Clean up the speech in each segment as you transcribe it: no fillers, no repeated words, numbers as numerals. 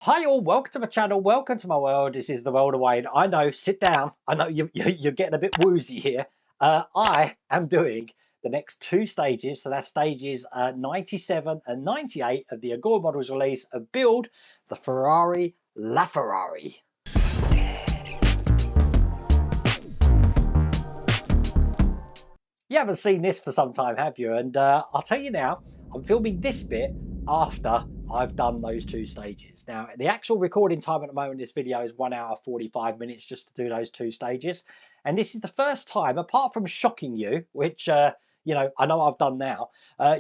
Hi all, welcome to my channel, welcome to my world. This is the world of Wayne. I know, sit down. I know you're getting a bit woozy here. I am doing the next two stages. So that's stages 97 and 98 of the Agora Models release of Build the Ferrari LaFerrari. You haven't seen this for some time, have you? And I'll tell you now, I'm filming this bit after I've done those two stages. Now, the actual recording time at the moment in this video is 1 hour 45 minutes just to do those two stages. And this is the first time, apart from shocking you, which you know, I know I've done now,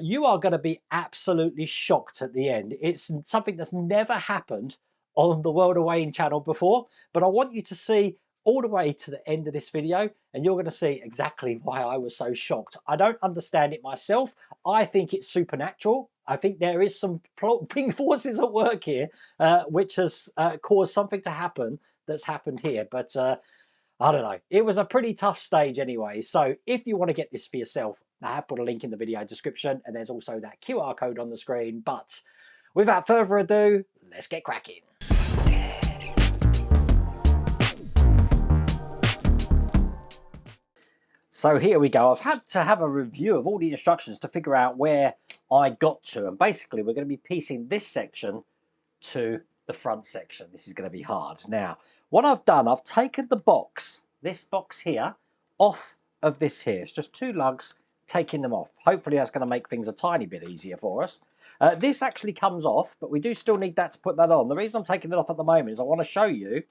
you are going to be absolutely shocked at the end. It's something that's never happened on the World of Wayne channel before, but I want you to see all the way to the end of this video and you're going to see exactly why I was so shocked. I don't understand it myself. I think it's supernatural. I think there is some plotting forces at work here, which has caused something to happen that's happened here. But I don't know. It was a pretty tough stage anyway. So if you want to get this for yourself, I have put a link in the video description and there's also that QR code on the screen. But without further ado, let's get cracking. So here we go. I've had to have a review of all the instructions to figure out where I got to. And basically, we're going to be piecing this section to the front section. This is going to be hard. Now, what I've done, I've taken the box, this box here, off of this here. It's just two lugs, taking them off. Hopefully, that's going to make things a tiny bit easier for us. This actually comes off, but we do still need that to put that on. The reason I'm taking it off at the moment is I want to show you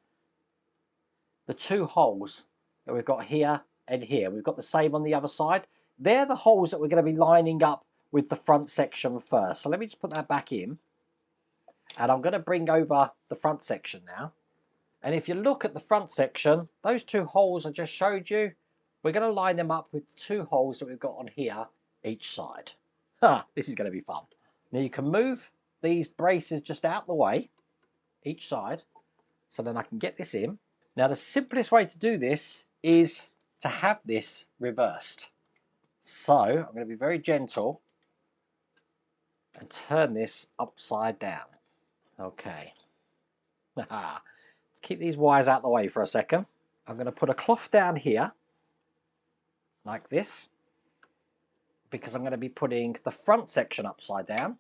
the two holes that we've got here and here. We've got the same on the other side. They're the holes that we're going to be lining up with the front section first. So let me just put that back in. And I'm going to bring over the front section now. And if you look at the front section, those two holes I just showed you, we're going to line them up with the two holes that we've got on here each side. This is going to be fun. Now you can move these braces just out the way, each side, so then I can get this in. Now the simplest way to do this is to have this reversed. So I'm going to be very gentle and turn this upside down. Okay. Let's keep these wires out of the way for a second. I'm going to put a cloth down here like this because I'm going to be putting the front section upside down.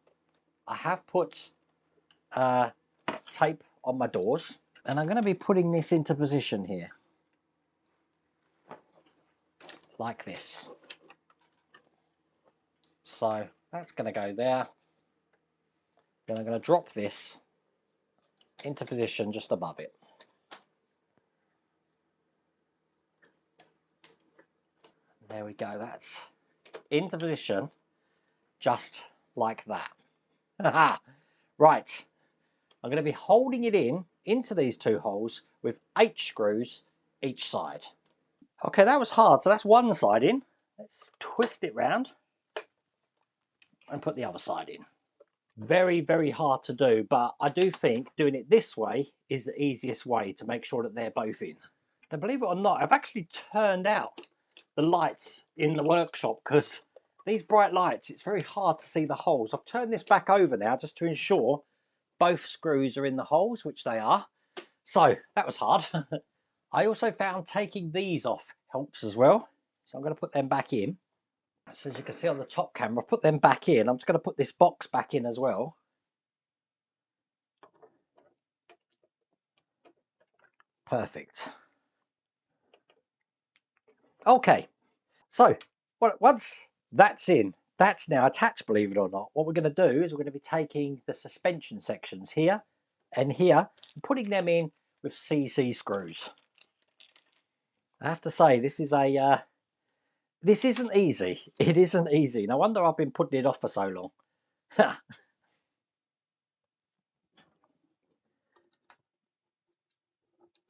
I have put tape on my doors and I'm going to be putting this into position here like this. So that's going to go there. Then I'm going to drop this into position just above it. There we go, that's into position just like that. Right, I'm going to be holding it into these two holes with 8 screws each side. Okay, that was hard, so that's one side in. Let's twist it round and put the other side in. Very, very hard to do, but I do think doing it this way is the easiest way to make sure that they're both in. Now, believe it or not, I've actually turned out the lights in the workshop because these bright lights, it's very hard to see the holes. I've turned this back over now just to ensure both screws are in the holes, which they are. So that was hard. I also found taking these off helps as well. So I'm going to put them back in. So as you can see on the top camera, I've put them back in. I'm just going to put this box back in as well. Perfect. Okay, so once that's in, that's now attached, believe it or not. What we're going to do is we're going to be taking the suspension sections here and here and putting them in with CC screws. I have to say, this is a this isn't easy. It isn't easy. No wonder I've been putting it off for so long.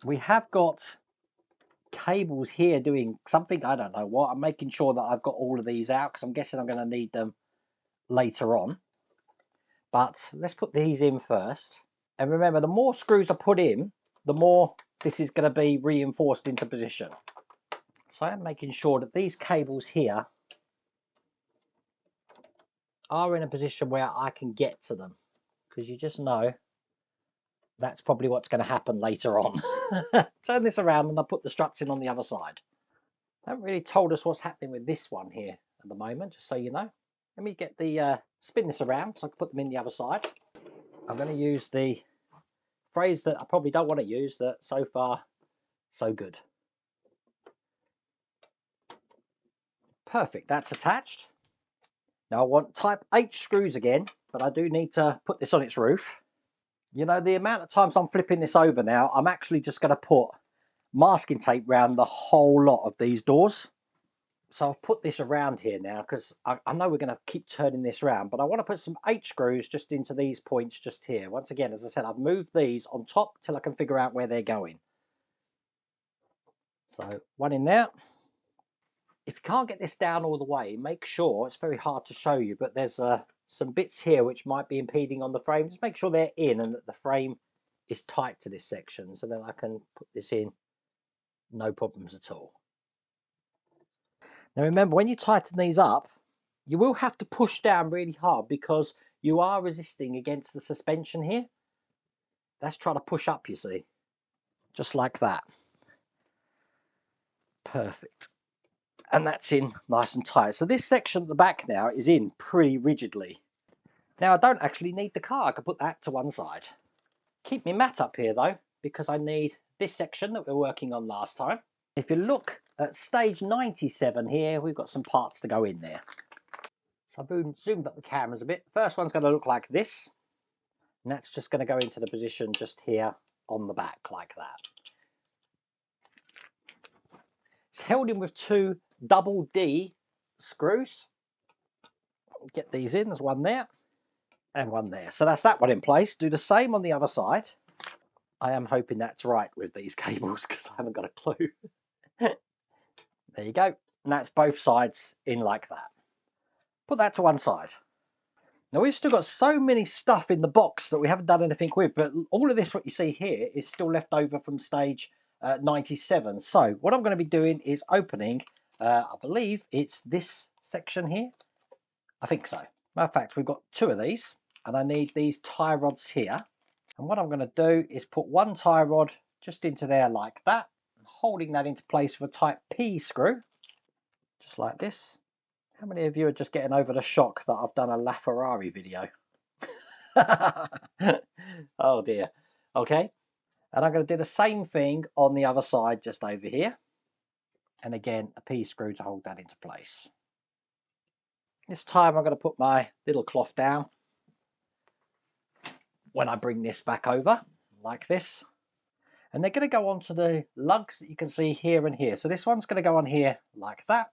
We have got cables here doing something, I don't know what. I'm making sure that I've got all of these out because I'm guessing I'm going to need them later on. But let's put these in first. And remember, the more screws I put in, the more this is going to be reinforced into position. So I'm making sure that these cables here are in a position where I can get to them. Because you just know That's probably what's going to happen later on. Turn this around and I'll put the struts in on the other side. They haven't really told us what's happening with this one here at the moment, just so you know. Let me get the spin this around so I can put them in the other side. I'm going to use the phrase that I probably don't want to use, that so far so good. Perfect, that's attached. Now I want type H screws again, but I do need to put this on its roof. You know, the amount of times I'm flipping this over now, I'm actually just going to put masking tape around the whole lot of these doors. So I've put this around here now because I know we're going to keep turning this around, but I want to put some H screws just into these points just here. Once again, as I said, I've moved these on top till I can figure out where they're going. So one in there. If you can't get this down all the way, make sure, it's very hard to show you, but there's some bits here which might be impeding on the frame. Just make sure they're in and that the frame is tight to this section, so then I can put this in no problems at all. Now remember, when you tighten these up, you will have to push down really hard because you are resisting against the suspension here. That's trying to push up, you see. Just like that. Perfect. And that's in nice and tight. So this section at the back now is in pretty rigidly. Now I don't actually need the car. I can put that to one side. Keep my mat up here though, because I need this section that we were working on last time. If you look at stage 97 here, we've got some parts to go in there. So I've zoomed up the cameras a bit. The first one's going to look like this. And that's just going to go into the position just here on the back like that. It's held in with two double D screws. Get these in, there's one there and one there. So that's that one in place. Do the same on the other side. I am hoping that's right with these cables because I haven't got a clue. There you go. And that's both sides in like that. Put that to one side. Now we've still got so many stuff in the box that we haven't done anything with, but all of this, what you see here, is still left over from stage 97. So what I'm going to be doing is opening, I believe it's this section here. I think so. Matter of fact, we've got two of these, and I need these tie rods here. And what I'm going to do is put one tie rod just into there like that, and holding that into place with a type P screw, just like this. How many of you are just getting over the shock that I've done a LaFerrari video? Oh dear. Okay, and I'm going to do the same thing on the other side just over here, and again a P screw to hold that into place. This time I'm going to put my little cloth down when I bring this back over like this, and they're going to go onto the lugs that you can see here and here. So this one's going to go on here like that,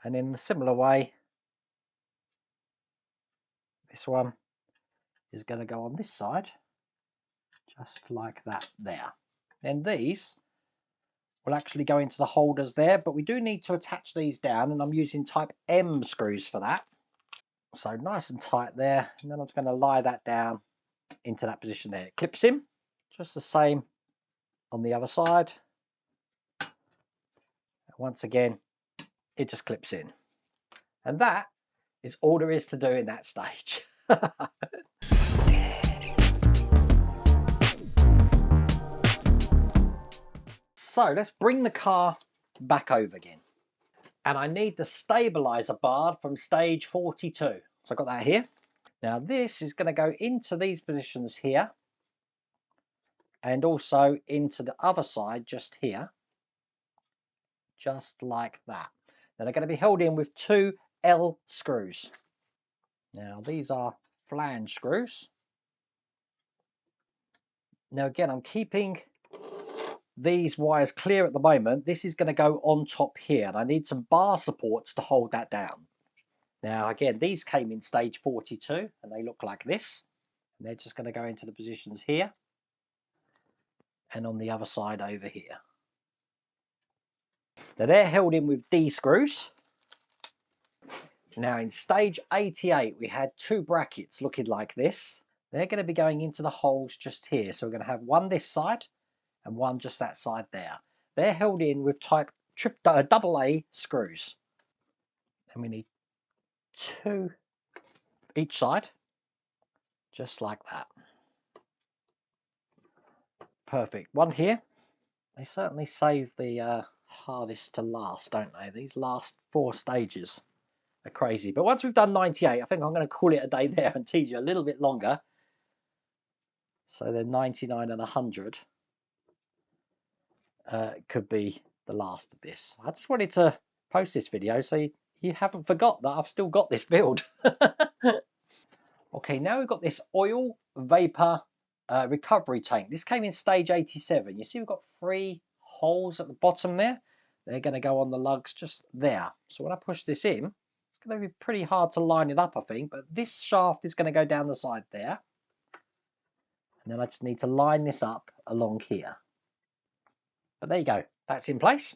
and in a similar way this one is going to go on this side just like that there. Then these will actually go into the holders there, but we do need to attach these down, and I'm using type M screws for that. So nice and tight there, and then I'm just going to lie that down into that position there. It clips in, just the same on the other side. Once again, it just clips in. And that is all there is to do in that stage. So let's bring the car back over again. And I need the stabilizer bar from stage 42. So I've got that here. Now this is going to go into these positions here, and also into the other side just here, just like that. Now they're going to be held in with two L screws. Now these are flange screws. Now again, I'm keeping these wires clear at the moment. This is going to go on top here, and I need some bar supports to hold that down. Now again, these came in stage 42 and they look like this, and they're just going to go into the positions here and on the other side over here. Now they're held in with D screws. Now in stage 88 we had two brackets looking like this. They're going to be going into the holes just here, so we're going to have one this side and one just that side there. They're held in with type double A screws, and we need two each side, just like that. Perfect. One here. They certainly save the hardest to last, don't they? These last 4 stages are crazy. But once we've done 98, I think I'm going to call it a day there and tease you a little bit longer. So then 99 and 100 could be the last of this. I just wanted to post this video so you haven't forgot that I've still got this build. Okay, now we've got this oil vapor recovery tank. This came in stage 87. You see we've got 3 holes at the bottom there. They're going to go on the lugs just there. So when I push this in, it's going to be pretty hard to line it up, I think. But this shaft is going to go down the side there. And then I just need to line this up along here. But there you go. That's in place.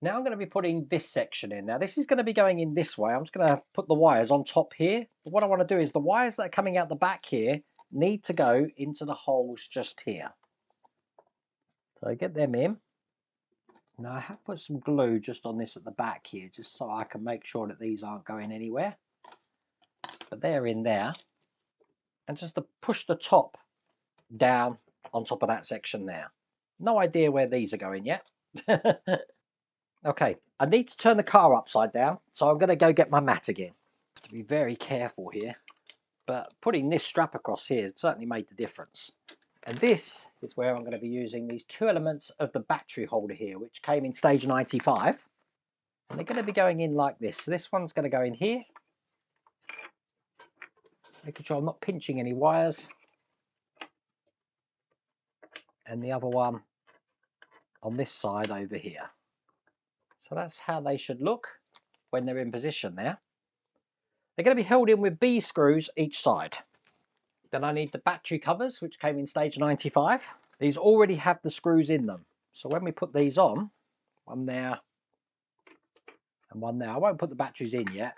Now I'm going to be putting this section in. Now this is going to be going in this way. I'm just going to put the wires on top here. But what I want to do is the wires that are coming out the back here need to go into the holes just here. So get them in. Now I have put some glue just on this at the back here, just so I can make sure that these aren't going anywhere. But they're in there. And just to push the top down on top of that section there. No idea where these are going yet. Okay, I need to turn the car upside down, so I'm going to go get my mat again. Have to be very careful here, but putting this strap across here has certainly made the difference. And this is where I'm going to be using these 2 elements of the battery holder here, which came in stage 95. And they're going to be going in like this. So this one's going to go in here, making sure I'm not pinching any wires. And the other one on this side over here. So that's how they should look when they're in position there. They're going to be held in with B screws each side. Then I need the battery covers, which came in stage 95. These already have the screws in them. So when we put these on, one there and one there, I won't put the batteries in yet.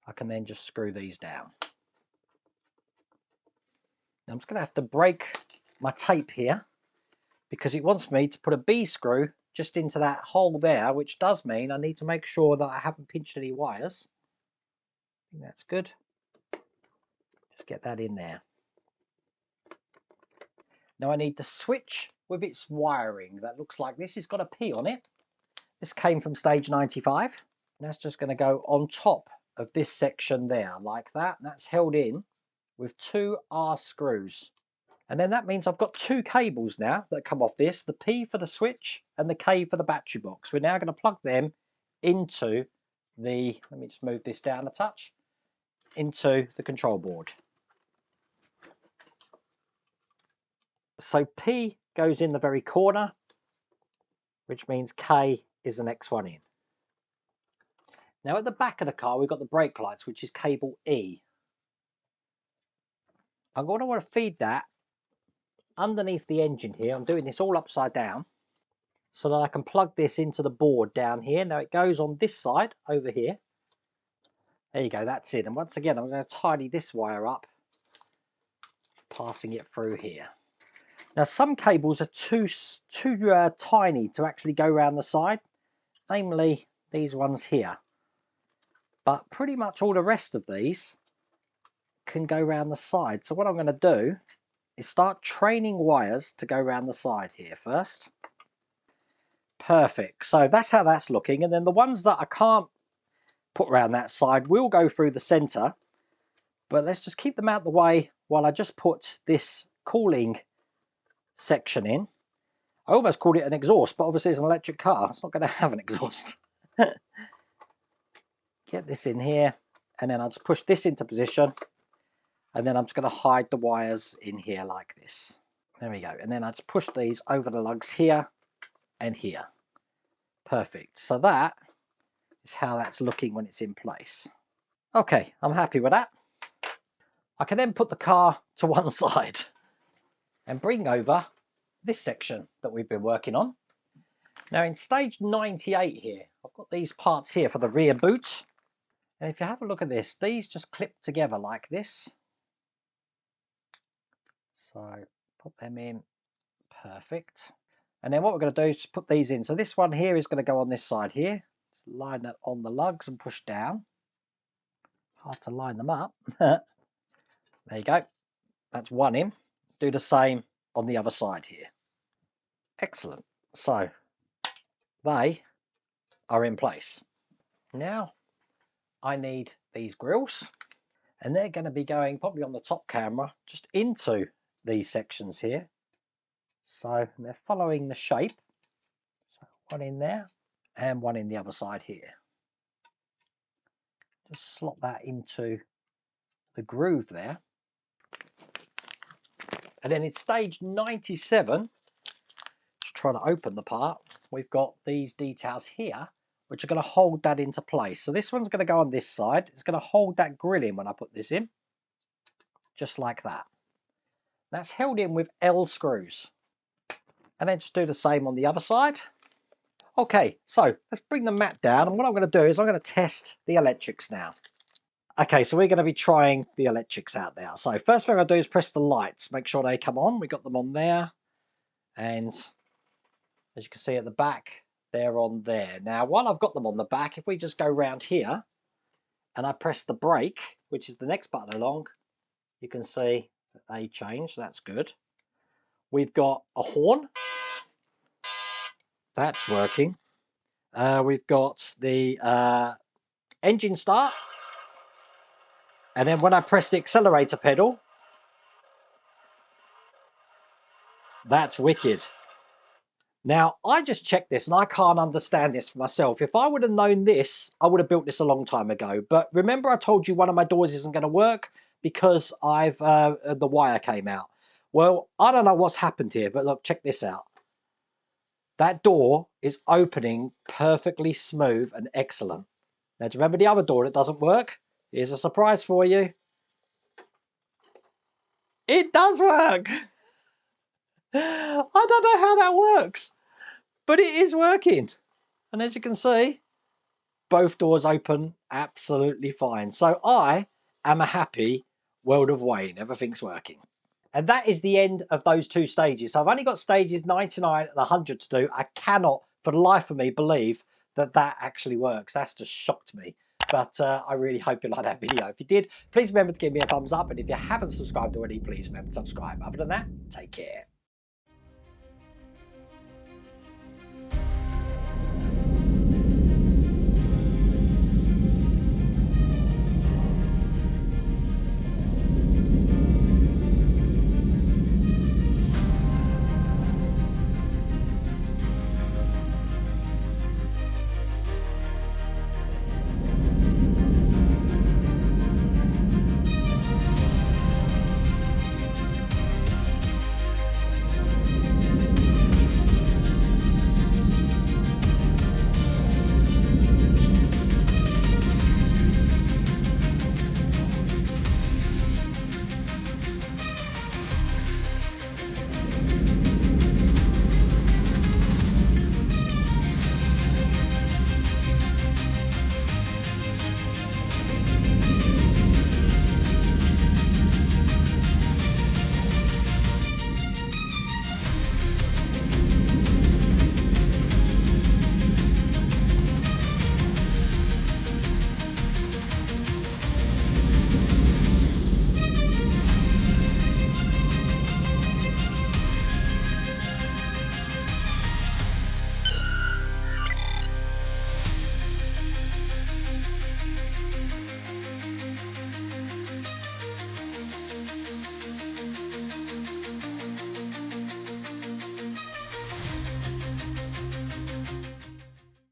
I can then just screw these down. Now I'm just going to have to break my tape here because it wants me to put a B screw just into that hole there, which does mean I need to make sure that I haven't pinched any wires. I think that's good. Just get that in there. Now I need the switch with its wiring that looks like this. It's got a P on it. This came from stage 95. That's just going to go on top of this section there like that. And that's held in with 2 R screws. And then that means I've got 2 cables now that come off this, the P for the switch and the K for the battery box. We're now going to plug them into the, let me just move this down a touch, into the control board. So P goes in the very corner, which means K is the next one in. Now at the back of the car we've got the brake lights, which is cable E. I'm going to want to feed that underneath the engine here. I'm doing this all upside down so that I can plug this into the board down here. Now it goes on this side over here. There you go, that's it. And once again I'm going to tidy this wire up, passing it through here. Now some cables are too tiny to actually go around the side, namely these ones here. But pretty much all the rest of these can go around the side. So what I'm going to do is start training wires to go around the side here first. Perfect. So that's how that's looking. And then the ones that I can't put around that side will go through the center. But let's just keep them out of the way while I just put this cooling section in. I almost called it an exhaust, but obviously it's an electric car. It's not going to have an exhaust. Get this in here, and then I'll just push this into position. And then I'm just going to hide the wires in here like this. There we go. And then I just push these over the lugs here and here. Perfect. So that is how that's looking when it's in place. Okay, I'm happy with that. I can then put the car to one side and bring over this section that we've been working on. Now in stage 98 here, I've got these parts here for the rear boot. And if you have a look at this, these just clip together like this. So put them in, perfect. And then what we're going to do is put these in. So this one here is going to go on this side here. Just line that on the lugs and push down. Hard to line them up. There you go. That's one in. do the same on the other side here. Excellent. So they are in place. Now I need these grills, and they're going to be going probably on the top camera just into these sections here. So they're following the shape. So one in there and one in the other side here. Just slot that into the groove there. And then in stage 97, just trying to open the part, we've got these details here, which are going to hold that into place. So this one's going to go on this side. It's going to hold that grill in when I put this in, just like that. That's held in with L screws. And then just do the same on the other side. Okay, so let's bring the mat down, and what I'm going to do is I'm going to test the electrics now. Okay, so we're going to be trying the electrics out now. So first thing I do is press the lights, make sure they come on. We got them on there, and as you can see at the back, they're on there. Now, while I've got them on the back, if we just go round here and I press the brake, which is the next button along, you can see that they change. That's good. We've got a horn. That's working. We've got the engine start. And then when I press the accelerator pedal, that's wicked. Now, I just checked this and I can't understand this for myself. If I would have known this, I would have built this a long time ago. But remember I told you one of my doors isn't going to work because the wire came out. Well, I don't know what's happened here, but look, check this out. That door is opening perfectly smooth and excellent. Now, do you remember the other door that doesn't work? Here's a surprise for you. It does work. I don't know how that works, but it is working. And as you can see, both doors open absolutely fine. So I am a happy World of Wayne. Everything's working. And that is the end of those two stages. So I've only got stages 99 and 100 to do. I cannot, for the life of me, believe that that actually works. That's just shocked me. But I really hope you liked that video. If you did, please remember to give me a thumbs up. And if you haven't subscribed already, please remember to subscribe. Other than that, take care.